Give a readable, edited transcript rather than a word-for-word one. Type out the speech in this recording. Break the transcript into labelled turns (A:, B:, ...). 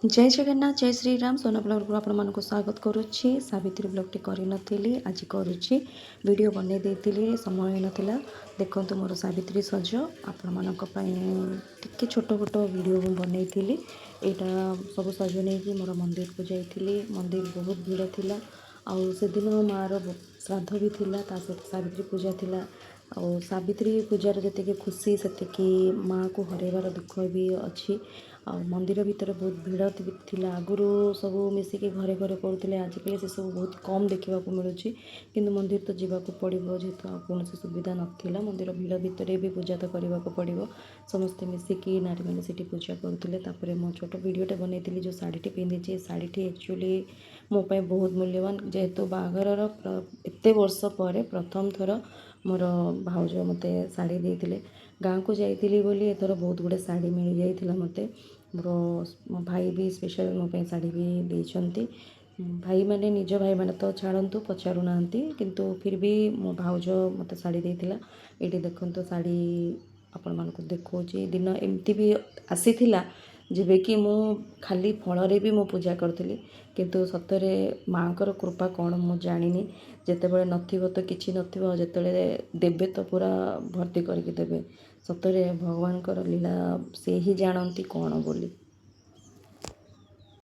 A: जय जगन्नाथ जय श्री राम सोना ब्लॉग को आपण मानक स्वागत करुच्ची। सावित्री ब्लॉगटी करी आज करुच्ची वीडियो बनै देती समय नाला देखो मोर सावित्री सज आपण मानक टिके छोट छोट वीडियो बनै यहाँ सब सज नहीं मोर मंदिर को जाइली। मंदिर बहुत भीड़ थिला आउ से दिन मार श्राद्ध भी थिला सहित सावित्री पूजा थिला। और सावित्री पूजार जी खुशी से माँ को हरैबार दुख भी अच्छी। आ मंदिर भितर बहुत भीड़ थिला आगुरी सब मिसिकी घरे घरे करुले आजिकल से सब बहुत कम देखा मिलूँ कि मंदिर तो जावाक पड़ो जेहेतु कौन सुविधा नाला मंदिर भीड़ भितर भी पूजा तो करने को पड़ो समस्ते मिसिकी नारी मैंने से पूजा करुले। मो छोट वीडियोटे बन जो शाढ़ी पिंधि शाढ़ी एक्चुअली मोपाई बहुत मूल्यवान जेहेतु बाहागर एत वर्ष पर प्रथम थर मोर भाउज मते शाढ़ी देते गाँव को जाइली बोली एथर बहुत गुड़े शाढ़ी मिल जाइला मते। मोर भाई भी स्पेशल मोपाई शाढ़ी भी देइछंती। भाई माने निज भाई माने तो छाड़ू पचारू ना किंतु फिर भी मो भाउज मत शाढ़ी देइतिला। ये देखो शाढ़ी आपण मानक देखो दिन एमती भी आसीथिला जेबे कि मु खाली फल भी मु पूजा करी किंतु सतरे माँ कर कृपा कौन मु जानी जिते नथिबो तो किछि नथिबो जेतेबेले देबे तो पूरा भर्ती करके देबे। सतरे भगवान लीला से ही जानती कौन बोली।